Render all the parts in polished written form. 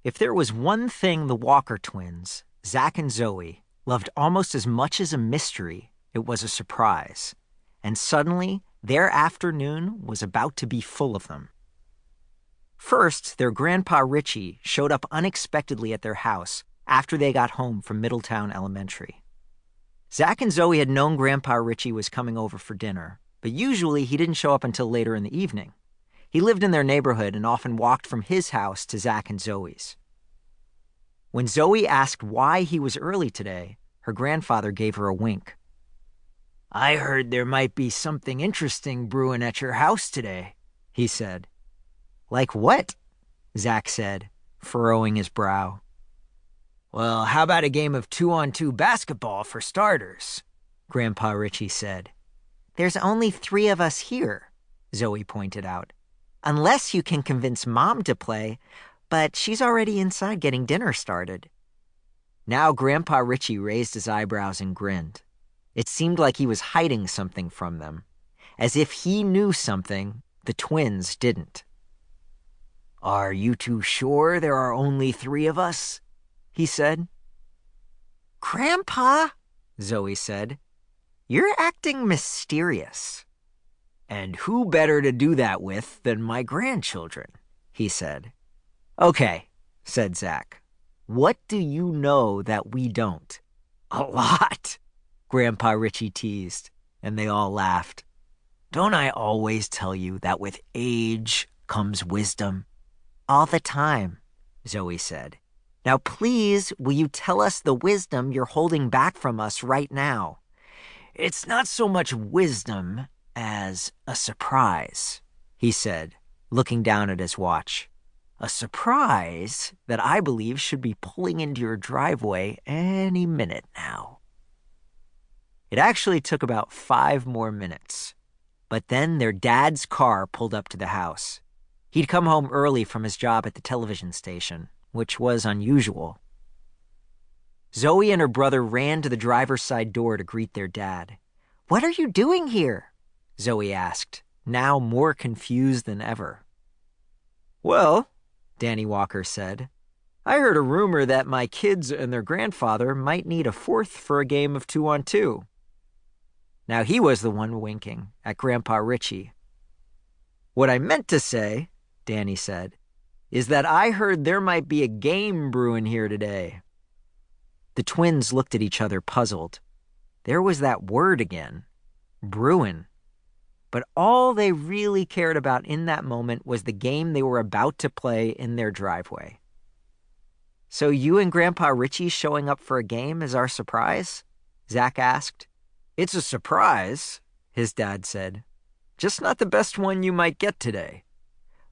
If there was one thing the Walker twins, Zach and Zoe, loved almost as much as a mystery, it was a surprise. And suddenly, their afternoon was about to be full of them. First, their grandpa Richie showed up unexpectedly at their house after they got home from Middletown Elementary. Zach and Zoe had known Grandpa Richie was coming over for dinner, but usually he didn't show up until later in the evening. He lived in their neighborhood and often walked from his house to Zach and Zoe's. When Zoe asked why he was early today, her grandfather gave her a wink. "I heard there might be something interesting brewing at your house today," he said. "Like what?" Zach said, furrowing his brow. "Well, how about a game of 2-on-2 basketball for starters?" Grandpa Richie said. "There's only 3 of us here," Zoe pointed out. "Unless you can convince Mom to play, but she's already inside getting dinner started." Now Grandpa Richie raised his eyebrows and grinned. It seemed like he was hiding something from them, as if he knew something the twins didn't. "Are you two sure there are only 3 of us?" he said. "Grandpa," Zoe said, "you're acting mysterious." "And who better to do that with than my grandchildren?" he said. "Okay," said Zach. "What do you know that we don't?" "A lot," Grandpa Richie teased, and they all laughed. "Don't I always tell you that with age comes wisdom?" "All the time," Zoe said. "Now please, will you tell us the wisdom you're holding back from us right now?" "It's not so much wisdom as a surprise," he said, looking down at his watch. "A surprise that I believe should be pulling into your driveway any minute now." It actually took about 5 more minutes, but then their dad's car pulled up to the house. He'd come home early from his job at the television station, which was unusual. Zoe and her brother ran to the driver's side door to greet their dad. "What are you doing here?" Zoe asked, now more confused than ever. "Well," Danny Walker said, "I heard a rumor that my kids and their grandfather might need a 4th for a game of 2-on-2. Now he was the one winking at Grandpa Richie. "What I meant to say," Danny said, "is that I heard there might be a game brewing here today." The twins looked at each other puzzled. There was that word again, brewing. But all they really cared about in that moment was the game they were about to play in their driveway. "So you and Grandpa Richie showing up for a game is our surprise?" Zach asked. "It's a surprise," his dad said. "Just not the best one you might get today.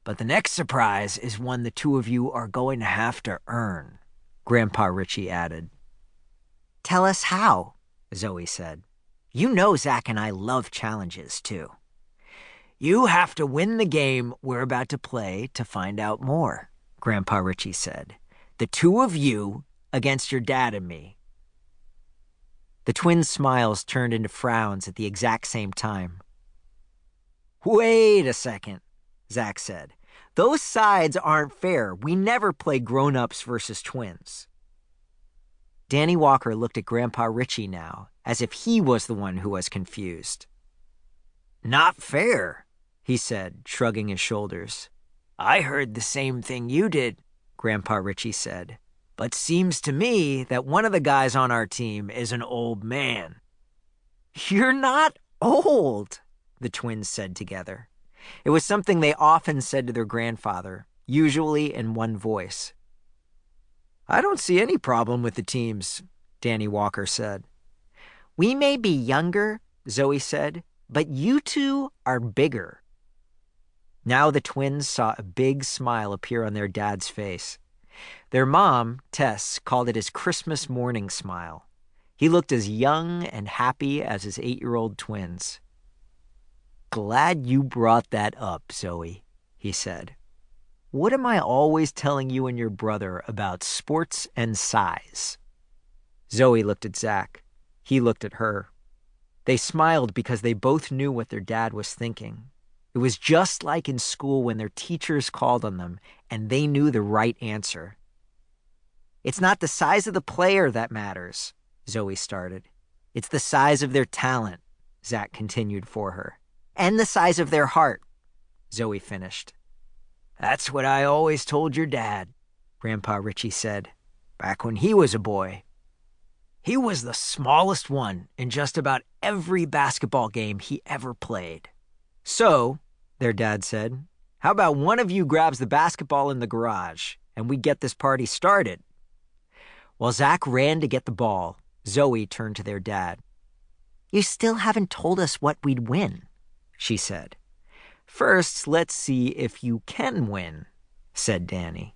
But the next surprise is one the 2 of you are going to have to earn," Grandpa Richie added. "Tell us how," Zoe said. "You know Zach and I love challenges, too." "You have to win the game we're about to play to find out more," Grandpa Richie said. "The 2 of you against your dad and me." The twins' smiles turned into frowns at the exact same time. "Wait a second," Zach said. "Those sides aren't fair. We never play grown-ups versus twins." Danny Walker looked at Grandpa Richie now, as if he was the one who was confused. "Not fair," he said, shrugging his shoulders. "I heard the same thing you did," Grandpa Richie said. "But seems to me that one of the guys on our team is an old man." "You're not old," the twins said together. It was something they often said to their grandfather, usually in one voice. "I don't see any problem with the teams," Danny Walker said. "We may be younger," Zoe said, "but you 2 are bigger." Now the twins saw a big smile appear on their dad's face. Their mom, Tess, called it his Christmas morning smile. He looked as young and happy as his 8-year-old twins. "Glad you brought that up, Zoe," he said. "What am I always telling you and your brother about sports and size?" Zoe looked at Zach. He looked at her. They smiled because they both knew what their dad was thinking. It was just like in school when their teachers called on them and they knew the right answer. It's not the size of the player that matters, Zoe started. It's the size of their talent, Zach continued for her. And the size of their heart, Zoe finished. That's what I always told your dad, Grandpa Richie said, back when he was a boy. He was the smallest one in just about every basketball game he ever played. So, their dad said, how about one of you grabs the basketball in the garage and we get this party started? While Zach ran to get the ball, Zoe turned to their dad. You still haven't told us what we'd win, she said. First, let's see if you can win, said Danny.